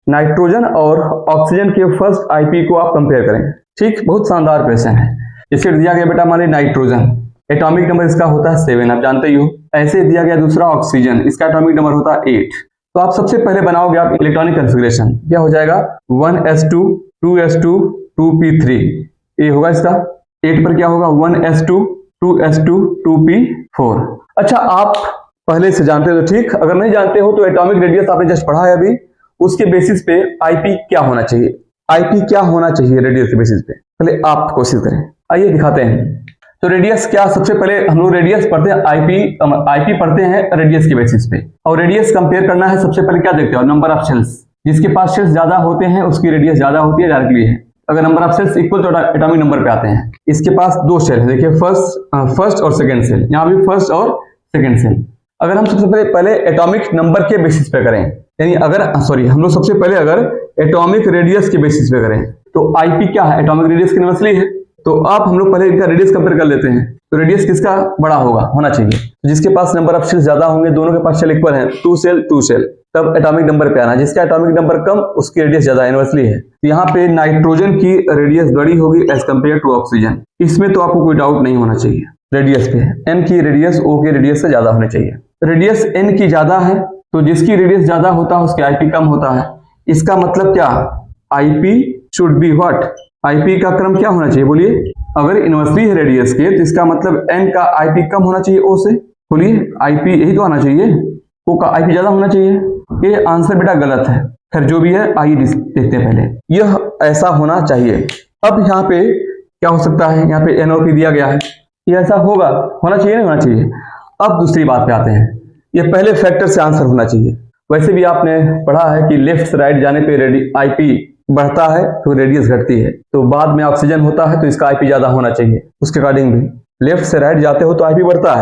Nitrogen और oxygen के first IP को आप कंपेयर करें। ठीक, बहुत शानदार क्वेश्चन है। इसे दिया गया बेटा मान लीजिए नाइट्रोजन, एटॉमिक नंबर इसका होता है 7, आप जानते ही हो। ऐसे दिया गया दूसरा ऑक्सीजन, इसका एटॉमिक नंबर होता है 8। तो आप सबसे पहले बनाओगे आप इलेक्ट्रॉनिक कॉन्फ़िगरेशन, क्या हो जाएगा 1s2 2s2 2p3, ये होगा इसका। 8 पर क्या होगा 1s2 2s2 2p4। अच्छा, आप पहले से जानते हो तो ठीक, अगर नहीं जानते हो तो एटॉमिक रेडियस आपने जस्ट पढ़ा है अभी, उसके बेसिस पे आईपी क्या होना चाहिए, आईपी क्या होना चाहिए रेडियस के बेसिस पे, पहले आप कोशिश करें। आइए दिखाते हैं। तो रेडियस क्या, सबसे पहले हम लोग रेडियस पढ़ते हैं, आईपी पढ़ते हैं रेडियस के बेसिस पे। और रेडियस कंपेयर करना है, सबसे पहले क्या देखते हो नंबर ऑफ शेल्स, जिसके पास शेल्स ज्यादा होते हैं उसकी रेडियस ज्यादा होती है, डायरेक्टली है। अगर नंबर ऑफ सेल्स इक्वल तो एटॉमिक नंबर पे आते हैं। इसके पास 2 शेल है, देखिए फर्स्ट और सेकंड सेल, यहाँ भी फर्स्ट और सेकंड सेल। अगर हम सबसे पहले एटॉमिक नंबर के बेसिस पे करें, यानी अगर हम लोग सबसे पहले अगर एटॉमिक रेडियस के बेसिस पे करें तो आईपी क्या है, एटॉमिक रेडियस की इनवर्सली है। तो आप हम लोग पहले इनका रेडियस कंपेयर कर लेते हैं। तो रेडियस किसका बड़ा होना चाहिए, जिसके पास नंबर ऑफ शेल ज्यादा होंगे, दोनों के पास शेल इक्वल है, 2 शेल, तब एटॉमिक नंबर पे आना। जिसका एटॉमिक नंबर कम उसकी रेडियस ज्यादा इनवर्सली है। तो यहाँ पे नाइट्रोजन की रेडियस बड़ी होगी एज कंपेयर टू ऑक्सीजन, इसमें तो आपको कोई डाउट नहीं होना चाहिए। रेडियस पे एन की रेडियस ओ के रेडियस से ज्यादा होनी चाहिए। रेडियस एन की ज्यादा है तो जिसकी रेडियस ज्यादा होता है उसके आईपी कम होता है। इसका मतलब क्या, IP should be what, IP का क्रम क्या होना चाहिए बोलिए। अगर इनवर्सली है रेडियस के तो इसका मतलब एन का आईपी कम होना चाहिए ओ से, बोलिए आईपी यही तो आना चाहिए, ओ का आईपी ज्यादा होना चाहिए। ये आंसर बेटा गलत है, खैर जो भी है आइए देखते हैं पहले। यह ऐसा होना चाहिए। अब यहाँ पे क्या हो सकता है, यहाँ पे एन और पी दिया गया है, ये ऐसा होना चाहिए नहीं होना चाहिए। अब दूसरी बात पे आते हैं, ये पहले फैक्टर से आंसर होना चाहिए। वैसे भी आपने पढ़ा है कि लेफ्ट से राइट जाने पे आईपी बढ़ता है तो रेडियस घटती है। तो बाद में ऑक्सीजन होता है तो इसका आईपी ज्यादा होना चाहिए, उसके अकॉर्डिंग भी लेफ्ट से राइट जाते हो तो आईपी बढ़ता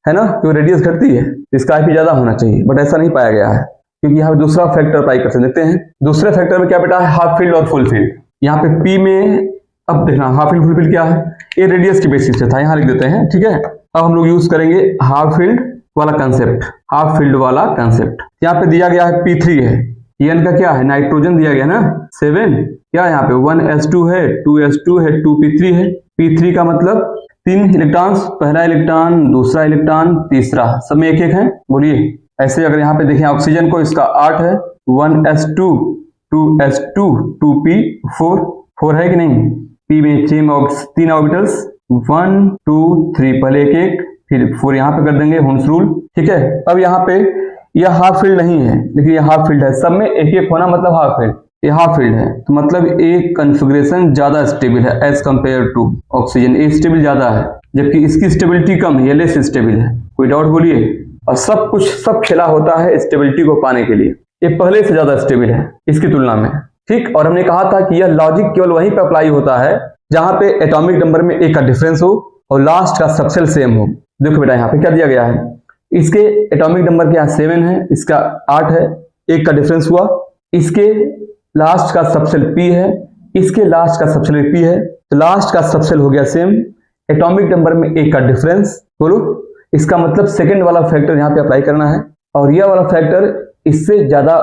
है ना, क्योंकि रेडियस घटती है, इसका आईपी ज्यादा होना चाहिए। बट ऐसा नहीं पाया गया है, क्योंकि यहाँ पे दूसरा फैक्टर अप्लाई कर सकते हैं। दूसरे फैक्टर में क्या बेटा है, हाफ फील्ड और फुल फील्ड। यहाँ पे पी में अब देखना हाफ फील्ड फुल फील्ड क्या है, ये रेडियस के बेसिस पे था, यहाँ लिख देते हैं, ठीक है। अब हम लोग यूज करेंगे हाफ फील्ड वाला कंसेप्ट, हाफ फील्ड वाला कंसेप्ट। यहाँ पे दिया गया है P3 है, एन का क्या है नाइट्रोजन दिया गया ना 7, क्या यहाँ पे 1s2 है 2s2 है 2p3 है। P3 का मतलब 3 इलेक्ट्रॉन्स, पहला इलेक्ट्रॉन दूसरा इलेक्ट्रॉन तीसरा, सब में एक एक है, बोलिए। ऐसे अगर यहाँ पे देखें ऑक्सीजन को, इसका 8 है, 1s2 2s2 2p4 है कि नहीं। P में 3 ऑर्बिटल्स, 1 2 3, पहले एक एक फिर 4 यहाँ पे कर देंगे हुन्स रूल, ठीक है। अब यहाँ पे यह हाफ फील्ड नहीं है, देखिए यह हाफ फील्ड है, सब में एक एक होना मतलब हाफ फील्ड, ये हाफ फील्ड है। तो मतलब एक कॉन्फ़िगरेशन ज्यादा स्टेबल है एज कंपेयर टू ऑक्सीजन, ये स्टेबल ज्यादा है, जबकि इसकी स्टेबिलिटी कम है, ये लेस स्टेबल है। कोई डाउट बोलिए। और सब खेला होता है स्टेबिलिटी को पाने के लिए, ये पहले से ज्यादा स्टेबल है इसकी तुलना में, ठीक। और हमने कहा था कि यह लॉजिक केवल वहीं पे अप्लाई होता है जहां पे एटॉमिक नंबर में एक का डिफरेंस हो और लास्ट का सबसेल सेम हो। देखो बेटा यहाँ पे क्या दिया गया है, इसके एटॉमिक नंबर के यहाँ 7 है, इसका 8 है, एक का डिफरेंस हुआ। इसके लास्ट का सबसेल P है, इसके लास्ट का सबसेल P है, तो लास्ट का सबसेल हो गया सेम, एटॉमिक नंबर में एक का डिफरेंस, बोलो। इसका मतलब सेकंड वाला फैक्टर यहाँ पे अप्लाई करना है, और यह वाला फैक्टर इससे ज्यादा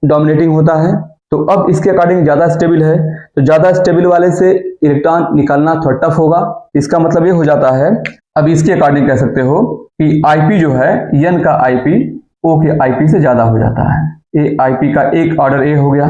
डोमिनेटिंग होता है। तो अब इसके अकॉर्डिंग ज्यादा स्टेबल है, तो ज्यादा स्टेबल वाले से इलेक्ट्रॉन निकालना थोड़ा टफ होगा। इसका मतलब ये हो जाता है, अब इसके अकॉर्डिंग कह सकते हो कि आईपी जो है एन का आईपी ओ के आईपी से ज्यादा हो जाता है। ए आईपी का एक ऑर्डर ए हो गया,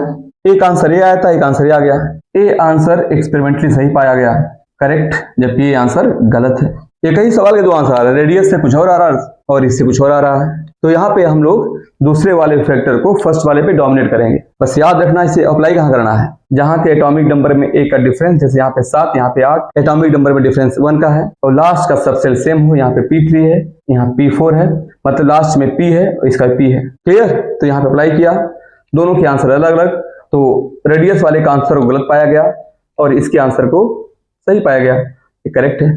एक आंसर ए आया था, एक आंसर ए आ गया। ए आंसर एक्सपेरिमेंटली सही पाया गया, करेक्ट, जबकि ये आंसर गलत है। एक ही सवाल के 2 आंसर आ रहे हैं, रेडियस से कुछ और आ रहा है और इससे कुछ और आ रहा है। तो यहाँ पे हम लोग दूसरे वाले फैक्टर को फर्स्ट वाले पे डोमिनेट करेंगे। बस याद रखना इसे अप्लाई कहाँ करना है, जहाँ के एटॉमिक नंबर में एक का डिफरेंस, जैसे यहाँ पे 7 यहाँ पे 8, एटॉमिक नंबर में डिफरेंस 1 का है, और लास्ट का सबसेल सेम हो, यहाँ पे P3 है यहाँ P4 है, मतलब लास्ट में P है और इसका P है, क्लियर। तो यहाँ पे अप्लाई किया, दोनों के आंसर अलग अलग, तो रेडियस वाले का आंसर को गलत पाया गया और इसके आंसर को सही पाया गया, ये करेक्ट है।